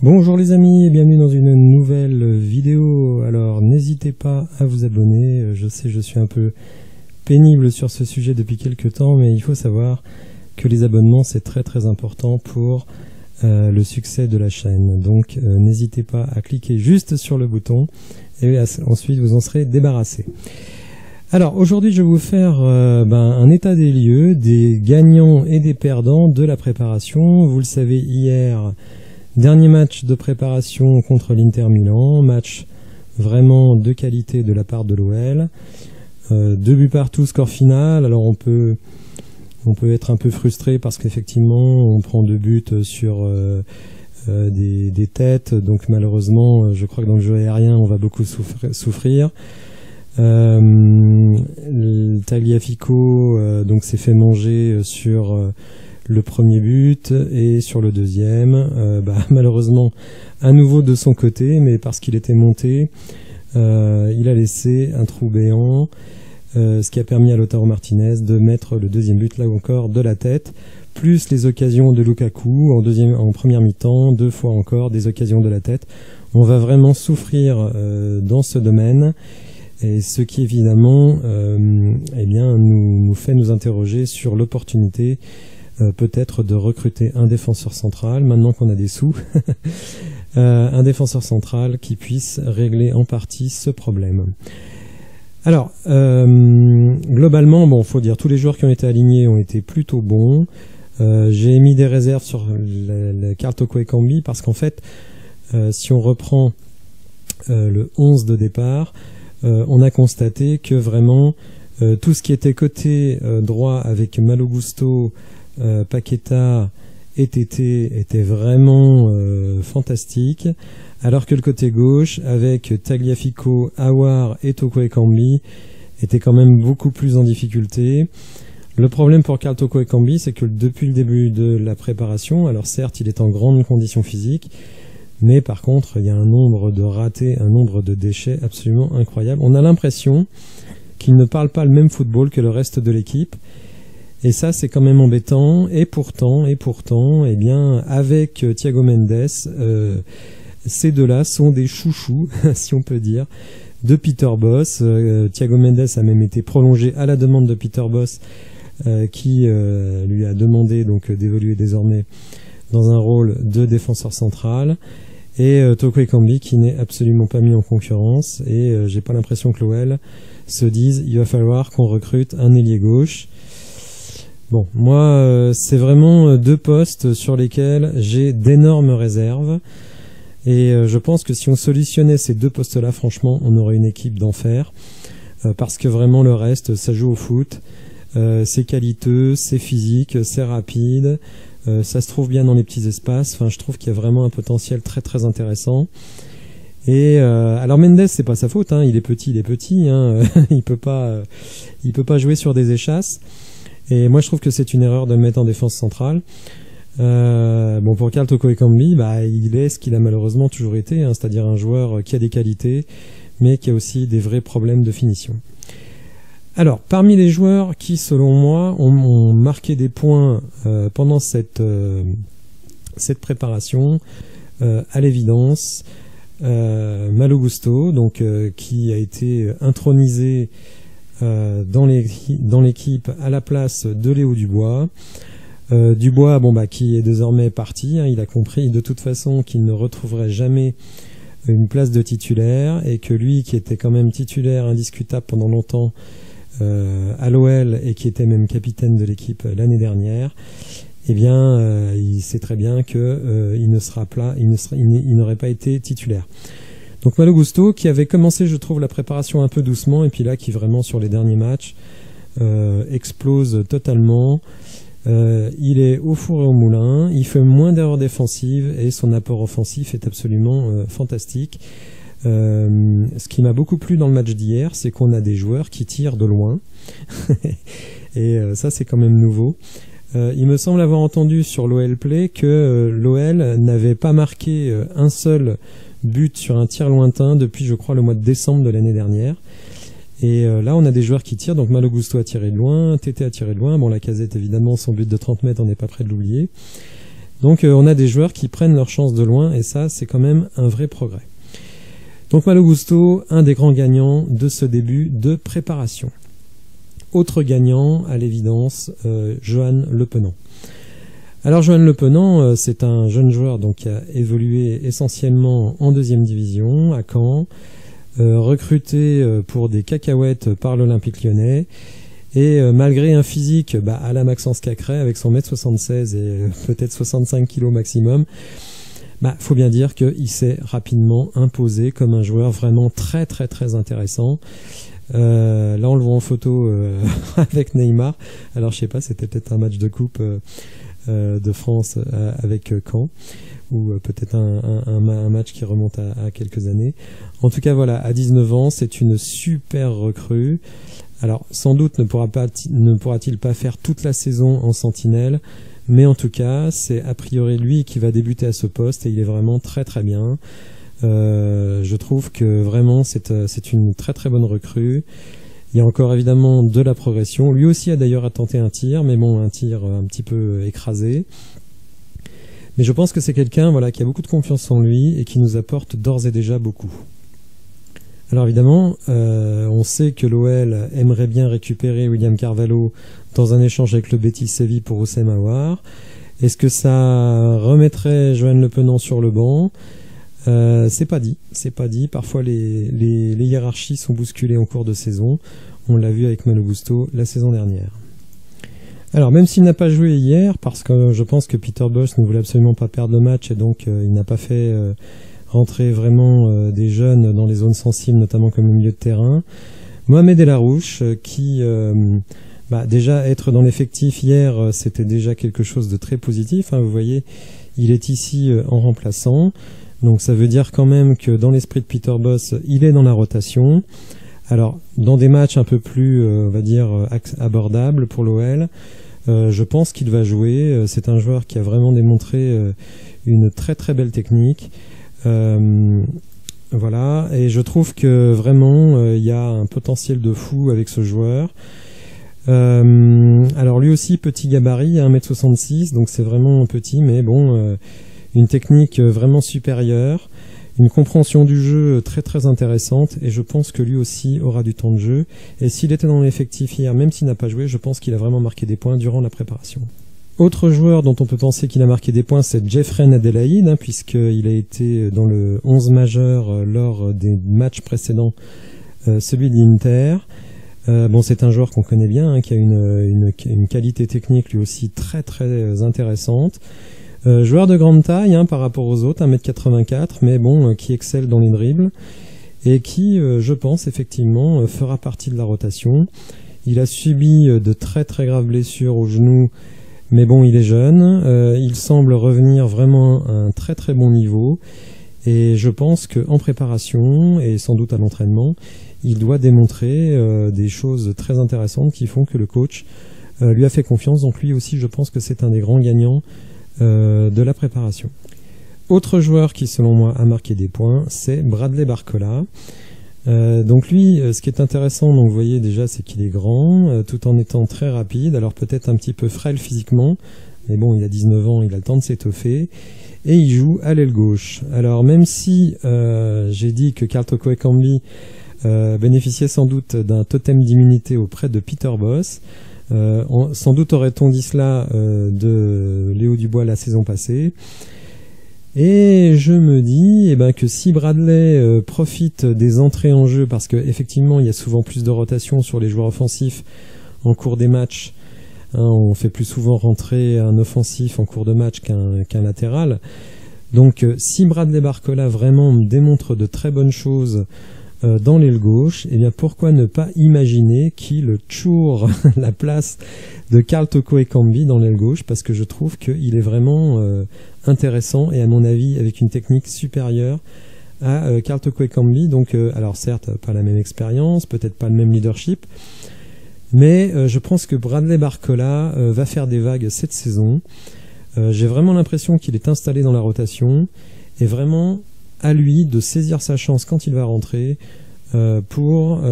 Bonjour les amis et bienvenue dans une nouvelle vidéo. Alors n'hésitez pas à vous abonner, je sais je suis un peu pénible sur ce sujet depuis quelques temps, mais il faut savoir que les abonnements c'est très important pour le succès de la chaîne. Donc n'hésitez pas à cliquer juste sur le bouton et ensuite vous en serez débarrassé. Alors aujourd'hui je vais vous faire un état des lieux, des gagnants et des perdants de la préparation. Vous le savez, hier, dernier match de préparation contre l'Inter Milan, match vraiment de qualité de la part de l'OL. 2 buts partout, score final. Alors on peut être un peu frustré parce qu'effectivement on prend 2 buts sur des têtes, donc malheureusement je crois que dans le jeu aérien on va beaucoup souffrir. Tagliafico donc s'est fait manger sur le premier but et sur le deuxième, malheureusement à nouveau de son côté, mais parce qu'il était monté, il a laissé un trou béant, ce qui a permis à Lautaro Martinez de mettre le deuxième but là encore de la tête, plus les occasions de Lukaku en première mi-temps, 2 fois encore des occasions de la tête. On va vraiment souffrir dans ce domaine, et ce qui évidemment nous fait nous interroger sur l'opportunité peut-être de recruter un défenseur central, maintenant qu'on a des sous, un défenseur central qui puisse régler en partie ce problème. Alors, globalement, faut dire, tous les joueurs qui ont été alignés ont été plutôt bons. J'ai mis des réserves sur le Carl Toko Ekambi, parce qu'en fait, si on reprend le 11 de départ, on a constaté que vraiment, tout ce qui était côté droit avec Malo Gusto, Paqueta et Tété était vraiment fantastique, alors que le côté gauche avec Tagliafico, Aouar et Toko Ekambi était quand même beaucoup plus en difficulté. Le problème pour Carl Toko Ekambi, c'est que depuis le début de la préparation, alors certes il est en grande condition physique, mais par contre il y a un nombre de ratés, un nombre de déchets absolument incroyable. On a l'impression qu'il ne parle pas le même football que le reste de l'équipe. Et ça, c'est quand même embêtant. Et pourtant, eh bien, avec Thiago Mendes, ces deux-là sont des chouchous, si on peut dire, de Peter Bosz. Thiago Mendes a même été prolongé à la demande de Peter Bosz, qui lui a demandé donc d'évoluer désormais dans un rôle de défenseur central. Et Toko Ekambi qui n'est absolument pas mis en concurrence. Et j'ai pas l'impression que l'OL se dise il va falloir qu'on recrute un ailier gauche. Bon, moi, c'est vraiment 2 postes sur lesquels j'ai d'énormes réserves. Et je pense que si on solutionnait ces 2 postes-là, franchement, on aurait une équipe d'enfer. Parce que vraiment, le reste, ça joue au foot. C'est qualiteux, c'est physique, c'est rapide. Ça se trouve bien dans les petits espaces. Enfin, je trouve qu'il y a vraiment un potentiel très intéressant. Et alors Mendes, c'est pas sa faute, hein. Il est petit, hein. il peut pas jouer sur des échasses. Et moi je trouve que c'est une erreur de le mettre en défense centrale. Pour Carl Toko Ekambi, il est ce qu'il a malheureusement toujours été, hein, c'est-à-dire un joueur qui a des qualités, mais qui a aussi des vrais problèmes de finition. Alors, parmi les joueurs qui, selon moi, ont marqué des points pendant cette préparation, à l'évidence, Malo Gusto, donc qui a été intronisé dans l'équipe à la place de Léo Dubois. Dubois, qui est désormais parti, hein, il a compris de toute façon qu'il ne retrouverait jamais une place de titulaire, et que lui, qui était quand même titulaire indiscutable pendant longtemps à l'OL et qui était même capitaine de l'équipe l'année dernière, eh bien, il sait très bien que il n'aurait pas été titulaire. Donc Malo Gusto, qui avait commencé, je trouve, la préparation un peu doucement, et puis là, qui vraiment sur les derniers matchs explose totalement. Il est au four et au moulin, il fait moins d'erreurs défensives, et son apport offensif est absolument fantastique. Ce qui m'a beaucoup plu dans le match d'hier, c'est qu'on a des joueurs qui tirent de loin, et ça c'est quand même nouveau. Il me semble avoir entendu sur l'OL Play que l'OL n'avait pas marqué un seul but sur un tir lointain depuis, je crois, le mois de décembre de l'année dernière. Et là, on a des joueurs qui tirent. Donc Malo Gusto a tiré de loin, Tété a tiré de loin. Bon, Lacazette, évidemment, son but de 30 mètres, on n'est pas près de l'oublier. Donc on a des joueurs qui prennent leur chance de loin, et ça c'est quand même un vrai progrès. Donc Malo Gusto, un des grands gagnants de ce début de préparation. Autre gagnant, à l'évidence, Johan Le Penant. Alors Johan Le Penant, c'est un jeune joueur donc, qui a évolué essentiellement en 2e division, à Caen, recruté pour des cacahuètes par l'Olympique Lyonnais, et malgré un physique à la Maxence Cacré, avec son 1m76 et peut-être 65 kg maximum, faut bien dire qu'il s'est rapidement imposé comme un joueur vraiment très très très intéressant. Là on le voit en photo avec Neymar. Alors je sais pas, c'était peut-être un match de coupe de France avec Caen, ou peut-être un match qui remonte à quelques années. En tout cas voilà, à 19 ans, c'est une super recrue. Alors sans doute ne pourra-t-il pas faire toute la saison en sentinelle, mais en tout cas c'est a priori lui qui va débuter à ce poste, et il est vraiment très très bien. Je trouve que vraiment c'est une très très bonne recrue. Il y a encore évidemment de la progression. Lui aussi a d'ailleurs tenté un tir, mais bon, un tir un petit peu écrasé. Mais je pense que c'est quelqu'un qui a beaucoup de confiance en lui et qui nous apporte d'ores et déjà beaucoup. Alors évidemment, on sait que l'OL aimerait bien récupérer William Carvalho dans un échange avec le Betis Séville pour Houssem Aouar. Est-ce que ça remettrait Johan Le Penant sur le banc ? C'est pas dit. Parfois les hiérarchies sont bousculées en cours de saison. On l'a vu avec Malo Gusto la saison dernière. Alors même s'il n'a pas joué hier, parce que je pense que Peter Bosz ne voulait absolument pas perdre le match, et donc il n'a pas fait rentrer vraiment des jeunes dans les zones sensibles, notamment comme le milieu de terrain. Mohamed El Arouche, qui déjà être dans l'effectif hier, c'était déjà quelque chose de très positif. Vous voyez, il est ici en remplaçant. Donc ça veut dire quand même que dans l'esprit de Peter Bosz, il est dans la rotation. Alors dans des matchs un peu plus, on va dire, abordables pour l'OL, je pense qu'il va jouer. C'est un joueur qui a vraiment démontré une très très belle technique. Voilà, et je trouve que vraiment il y a un potentiel de fou avec ce joueur. Alors lui aussi petit gabarit, 1m66, donc c'est vraiment petit, mais bon, une technique vraiment supérieure, une compréhension du jeu très très intéressante, et je pense que lui aussi aura du temps de jeu. Et s'il était dans l'effectif hier, même s'il n'a pas joué, je pense qu'il a vraiment marqué des points durant la préparation. Autre joueur dont on peut penser qu'il a marqué des points, c'est Jeffrey Adelaide, puisqu'il a été dans le 11 majeur lors des matchs précédents, celui d'Inter. C'est un joueur qu'on connaît bien, qui a une qualité technique lui aussi très très intéressante. Joueur de grande taille par rapport aux autres, 1m84, mais bon, qui excelle dans les dribbles, et qui, je pense, effectivement, fera partie de la rotation. Il a subi de très très graves blessures au genou, mais bon, il est jeune, il semble revenir vraiment à un très très bon niveau, et je pense qu'en préparation, et sans doute à l'entraînement, il doit démontrer des choses très intéressantes qui font que le coach lui a fait confiance. Donc lui aussi, je pense que c'est un des grands gagnants de la préparation. Autre joueur qui, selon moi, a marqué des points, c'est Bradley Barcola. Donc lui, ce qui est intéressant, donc vous voyez déjà, c'est qu'il est grand, tout en étant très rapide, alors peut-être un petit peu frêle physiquement, mais bon, il a 19 ans, il a le temps de s'étoffer, et il joue à l'aile gauche. Alors même si j'ai dit que Carl Toko Ekambi bénéficiait sans doute d'un totem d'immunité auprès de Peter Bosz, sans doute aurait-on dit cela de Léo Dubois la saison passée. Et je me dis que si Bradley profite des entrées en jeu, parce qu'effectivement il y a souvent plus de rotation sur les joueurs offensifs en cours des matchs, on fait plus souvent rentrer un offensif en cours de match qu'un latéral. Donc si Bradley Barcola vraiment démontre de très bonnes choses dans l'aile gauche, pourquoi ne pas imaginer qu'il choure la place de Carl Toko Ekambi dans l'aile gauche, parce que je trouve qu'il est vraiment intéressant, et à mon avis avec une technique supérieure à Carl Toko Ekambi. Donc alors certes pas la même expérience, peut-être pas le même leadership, mais je pense que Bradley Barcola va faire des vagues cette saison. J'ai vraiment l'impression qu'il est installé dans la rotation, et vraiment à lui de saisir sa chance quand il va rentrer pour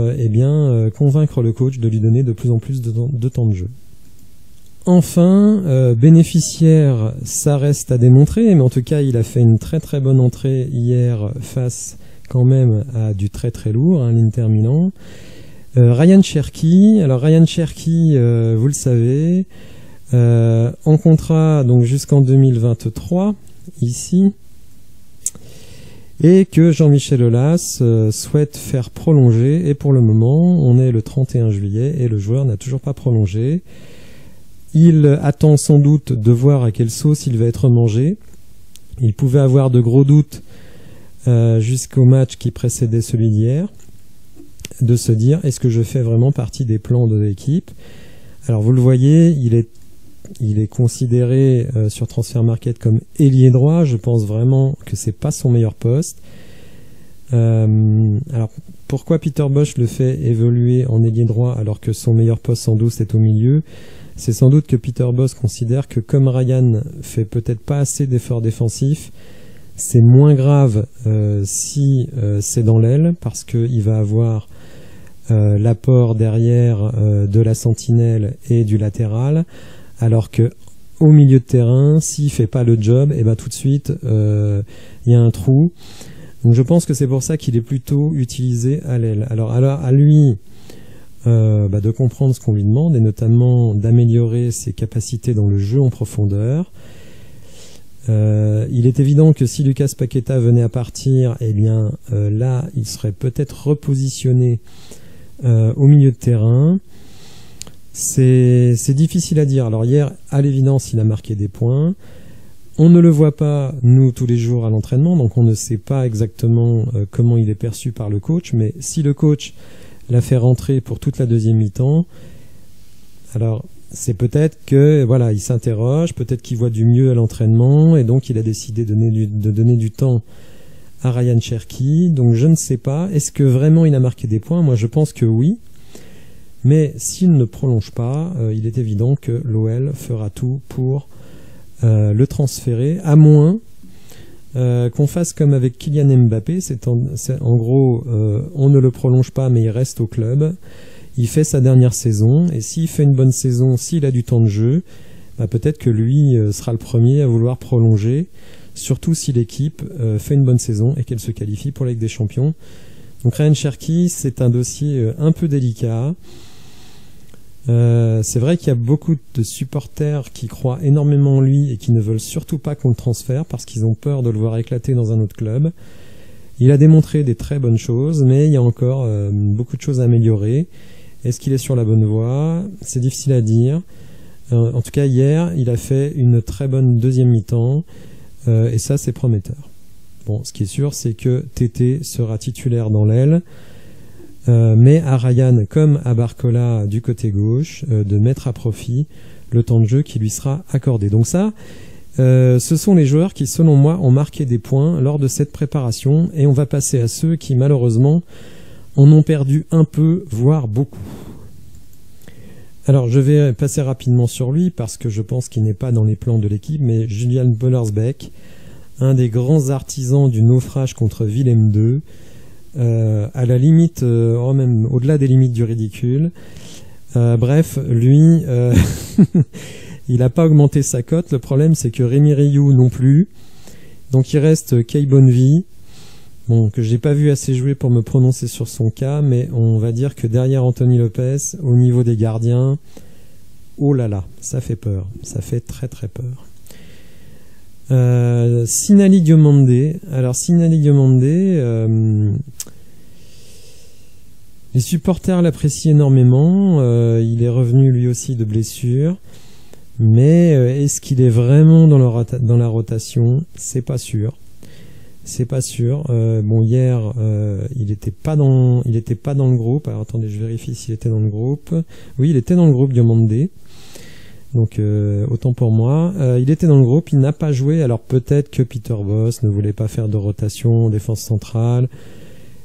convaincre le coach de lui donner de plus en plus de temps de jeu. Enfin, bénéficiaire, ça reste à démontrer, mais en tout cas, il a fait une très très bonne entrée hier face quand même à du très très lourd, hein, l'Inter Milan. Ryan Cherki, alors Ryan Cherki, vous le savez, en contrat donc jusqu'en 2023 ici, et que Jean-Michel Aulas souhaite faire prolonger, et pour le moment on est le 31 juillet et le joueur n'a toujours pas prolongé. Il attend sans doute de voir à quelle sauce il va être mangé. Il pouvait avoir de gros doutes jusqu'au match qui précédait celui d'hier, de se dire est-ce que je fais vraiment partie des plans de l'équipe. Alors vous le voyez, il est considéré sur Transfermarkt comme ailier droit. Je pense vraiment que c'est pas son meilleur poste. Alors pourquoi Peter Bosz le fait évoluer en ailier droit alors que son meilleur poste sans doute est au milieu? C'est sans doute que Peter Bosz considère que comme Ryan fait peut-être pas assez d'efforts défensifs, c'est moins grave si c'est dans l'aile, parce qu'il va avoir l'apport derrière de la sentinelle et du latéral, alors que au milieu de terrain, s'il fait pas le job, et ben tout de suite il y a un trou. Donc je pense que c'est pour ça qu'il est plutôt utilisé à l'aile. Alors à lui de comprendre ce qu'on lui demande, et notamment d'améliorer ses capacités dans le jeu en profondeur. Il est évident que si Lucas Paqueta venait à partir, eh bien là il serait peut-être repositionné au milieu de terrain. C'est difficile à dire. Alors hier, à l'évidence, il a marqué des points. On ne le voit pas, nous, tous les jours à l'entraînement, donc on ne sait pas exactement comment il est perçu par le coach, mais si le coach l'a fait rentrer pour toute la deuxième mi-temps, alors c'est peut-être que voilà, il s'interroge, peut-être qu'il voit du mieux à l'entraînement, et donc il a décidé de donner du temps à Ryan Cherki. Donc je ne sais pas, est-ce que vraiment il a marqué des points? Moi je pense que oui, mais s'il ne prolonge pas, il est évident que l'OL fera tout pour le transférer, à moins qu'on fasse comme avec Kylian Mbappé, c'est en gros on ne le prolonge pas mais il reste au club, il fait sa dernière saison, et s'il fait une bonne saison, s'il a du temps de jeu, peut-être que lui sera le premier à vouloir prolonger, surtout si l'équipe fait une bonne saison et qu'elle se qualifie pour la Ligue des Champions. Donc Ryan Cherki, c'est un dossier un peu délicat. C'est vrai qu'il y a beaucoup de supporters qui croient énormément en lui et qui ne veulent surtout pas qu'on le transfère parce qu'ils ont peur de le voir éclater dans un autre club. Il a démontré des très bonnes choses, mais il y a encore beaucoup de choses à améliorer. Est-ce qu'il est sur la bonne voie? C'est difficile à dire. En tout cas, hier, il a fait une très bonne deuxième mi-temps, et ça, c'est prometteur. Bon, ce qui est sûr, c'est que Tété sera titulaire dans l'aile, mais à Ryan, comme à Barcola du côté gauche, de mettre à profit le temps de jeu qui lui sera accordé. Donc ça, ce sont les joueurs qui, selon moi, ont marqué des points lors de cette préparation, et on va passer à ceux qui, malheureusement, en ont perdu un peu, voire beaucoup. Alors, je vais passer rapidement sur lui, parce que je pense qu'il n'est pas dans les plans de l'équipe, mais Julian Böllersbeek, un des grands artisans du naufrage contre Willem II, à la limite, même au-delà des limites du ridicule. Bref, lui, il n'a pas augmenté sa cote. Le problème, c'est que Rémi Rioux non plus. Donc il reste Kay Bonnevie, bon, que je n'ai pas vu assez jouer pour me prononcer sur son cas, mais on va dire que derrière Anthony Lopez, au niveau des gardiens, oh là là, ça fait peur. Ça fait très très peur. Sinali Diomandé. Alors Sinali Diomandé, les supporters l'apprécient énormément. Il est revenu lui aussi de blessure, mais est-ce qu'il est vraiment dans la rotation? C'est pas sûr. C'est pas sûr. Bon, hier, il n'était pas dans le groupe. Alors attendez, je vérifie s'il était dans le groupe. Oui, il était dans le groupe Diomandé. Donc autant pour moi, il était dans le groupe, il n'a pas joué. Alors peut-être que Peter Bosz ne voulait pas faire de rotation en défense centrale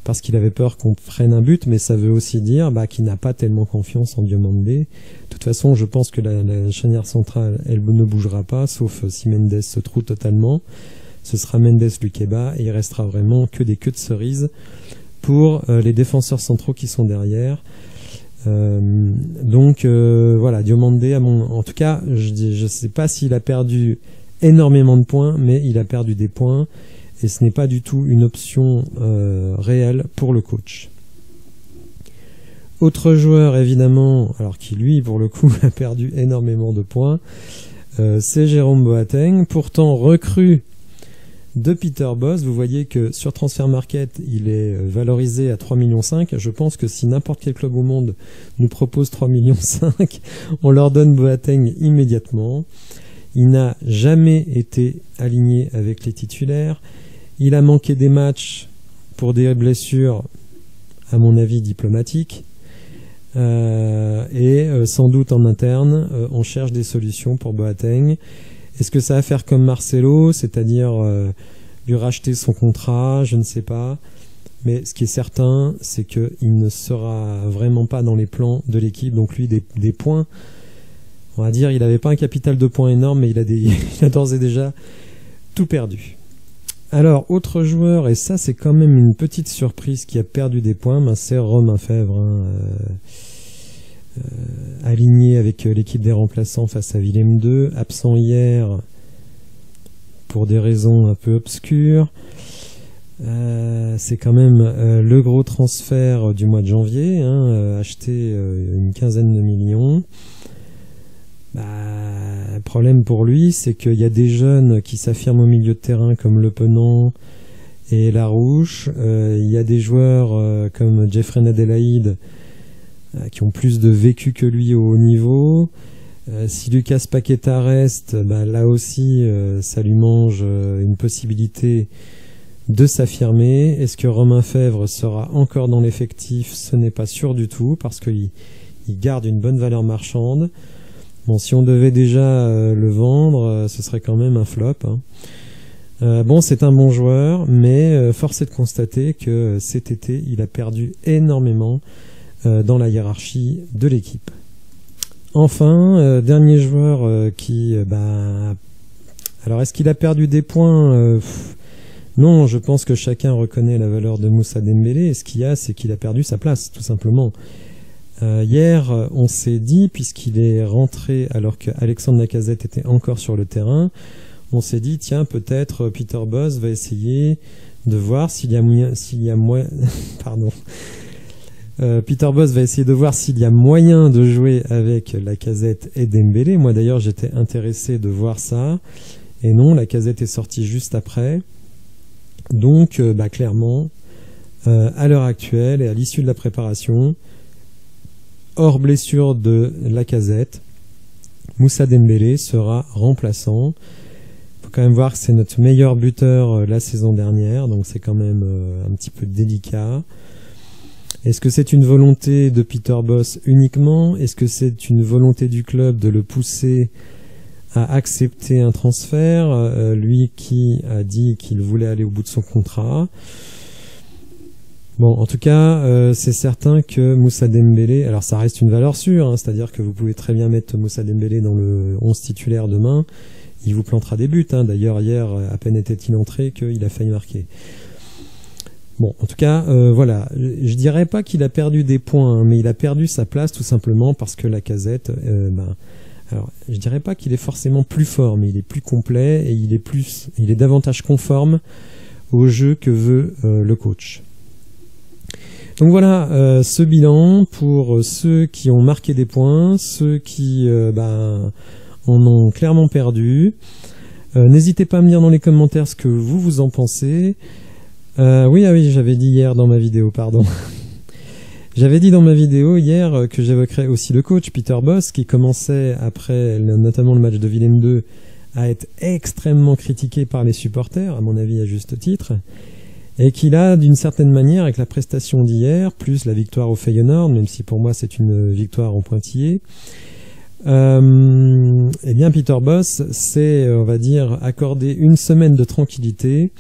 parce qu'il avait peur qu'on prenne un but, mais ça veut aussi dire qu'il n'a pas tellement confiance en Diomandé. De toute façon, je pense que la charnière centrale, elle ne bougera pas, sauf si Mendes se trouve totalement. Ce sera Mendes Lukeba, et il restera vraiment que des queues de cerises pour les défenseurs centraux qui sont derrière. Donc voilà, Diomandé, en tout cas, je sais pas s'il a perdu énormément de points, mais il a perdu des points et ce n'est pas du tout une option réelle pour le coach. Autre joueur évidemment, alors qui lui pour le coup a perdu énormément de points, c'est Jérôme Boateng, pourtant recrue de Peter Bosz. Vous voyez que sur Transfer Market, il est valorisé à 3,5 millions. Je pense que si n'importe quel club au monde nous propose 3,5 millions, on leur donne Boateng immédiatement. Il n'a jamais été aligné avec les titulaires. Il a manqué des matchs pour des blessures, à mon avis, diplomatiques. Et sans doute en interne, on cherche des solutions pour Boateng. Est-ce que ça va faire comme Marcelo, c'est-à-dire lui racheter son contrat? Je ne sais pas. Mais ce qui est certain, c'est qu'il ne sera vraiment pas dans les plans de l'équipe. Donc lui, des points, on va dire, il n'avait pas un capital de points énorme, mais il a d'ores et déjà tout perdu. Alors, autre joueur, et ça c'est quand même une petite surprise qui a perdu des points, ben, c'est Romain Fèvre, aligné avec l'équipe des remplaçants face à Willem II, absent hier pour des raisons un peu obscures. C'est quand même le gros transfert du mois de janvier, acheté une quinzaine de millions. Le problème pour lui, c'est qu'il y a des jeunes qui s'affirment au milieu de terrain comme Le Penant et Larouche. Il y a des joueurs comme Jeffrey Adelaide qui ont plus de vécu que lui au haut niveau. Si Lucas Paqueta reste, là aussi, ça lui mange une possibilité de s'affirmer. Est-ce que Romain Fèvre sera encore dans l'effectif? Ce n'est pas sûr du tout, parce qu'il garde une bonne valeur marchande. Bon, si on devait déjà le vendre, ce serait quand même un flop. Bon, c'est un bon joueur, mais force est de constater que cet été, il a perdu énormément dans la hiérarchie de l'équipe. Enfin, dernier joueur qui... alors, est-ce qu'il a perdu des points? Non, je pense que chacun reconnaît la valeur de Moussa Dembélé. Et ce qu'il y a, c'est qu'il a perdu sa place, tout simplement. Hier, on s'est dit, puisqu'il est rentré alors que Alexandre Lacazette était encore sur le terrain, on s'est dit, tiens, peut-être Peter Bosz va essayer de voir s'il y a moyen... Pardon. Peter Bosz va essayer de voir s'il y a moyen de jouer avec Lacazette et Dembélé. Moi d'ailleurs, j'étais intéressé de voir ça. Et non, Lacazette est sorti juste après. Donc, clairement, à l'heure actuelle et à l'issue de la préparation, hors blessure de Lacazette, Moussa Dembélé sera remplaçant. Il faut quand même voir que c'est notre meilleur buteur la saison dernière, donc c'est quand même un petit peu délicat. Est-ce que c'est une volonté de Peter Bosz uniquement? Est-ce que c'est une volonté du club de le pousser à accepter un transfert, lui qui a dit qu'il voulait aller au bout de son contrat? Bon, en tout cas, c'est certain que Moussa Dembélé, alors ça reste une valeur sûre, c'est-à-dire que vous pouvez très bien mettre Moussa Dembélé dans le 11 titulaire demain, il vous plantera des buts. D'ailleurs, hier, à peine était-il entré qu'il a failli marquer. Bon, en tout cas, voilà, je dirais pas qu'il a perdu des points, mais il a perdu sa place tout simplement parce que Lacazette, alors, je dirais pas qu'il est forcément plus fort, mais il est plus complet et il est davantage conforme au jeu que veut le coach. Donc voilà, ce bilan pour ceux qui ont marqué des points, ceux qui en ont clairement perdu. N'hésitez pas à me dire dans les commentaires ce que vous en pensez. Oui, j'avais dit hier dans ma vidéo, pardon. J'avais dit dans ma vidéo hier que j'évoquerais aussi le coach Peter Bosz, qui commençait après notamment le match de Willem II à être extrêmement critiqué par les supporters, à mon avis à juste titre, et qu'il a d'une certaine manière, avec la prestation d'hier, plus la victoire au Feyenoord, même si pour moi c'est une victoire en pointillé, eh bien Peter Bosz s'est, on va dire, accordé une semaine de tranquillité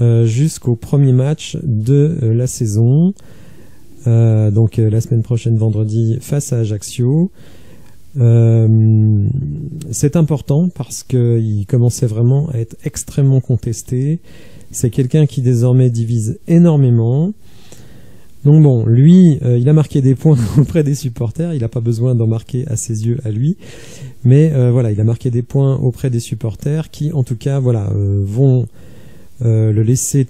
jusqu'au premier match de la saison, donc la semaine prochaine vendredi face à Ajaccio. C'est important parce qu'il commençait vraiment à être extrêmement contesté. C'est quelqu'un qui désormais divise énormément. Donc bon, lui, il a marqué des points auprès des supporters, il n'a pas besoin d'en marquer à ses yeux à lui, mais voilà, il a marqué des points auprès des supporters qui, en tout cas, voilà, vont le laisser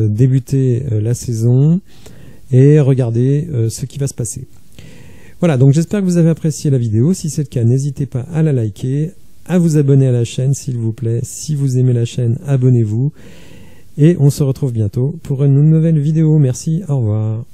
débuter la saison et regarder ce qui va se passer. Voilà, donc j'espère que vous avez apprécié la vidéo. Si c'est le cas, n'hésitez pas à la liker, à vous abonner à la chaîne s'il vous plaît. Si vous aimez la chaîne, abonnez-vous. Et on se retrouve bientôt pour une nouvelle vidéo. Merci, au revoir.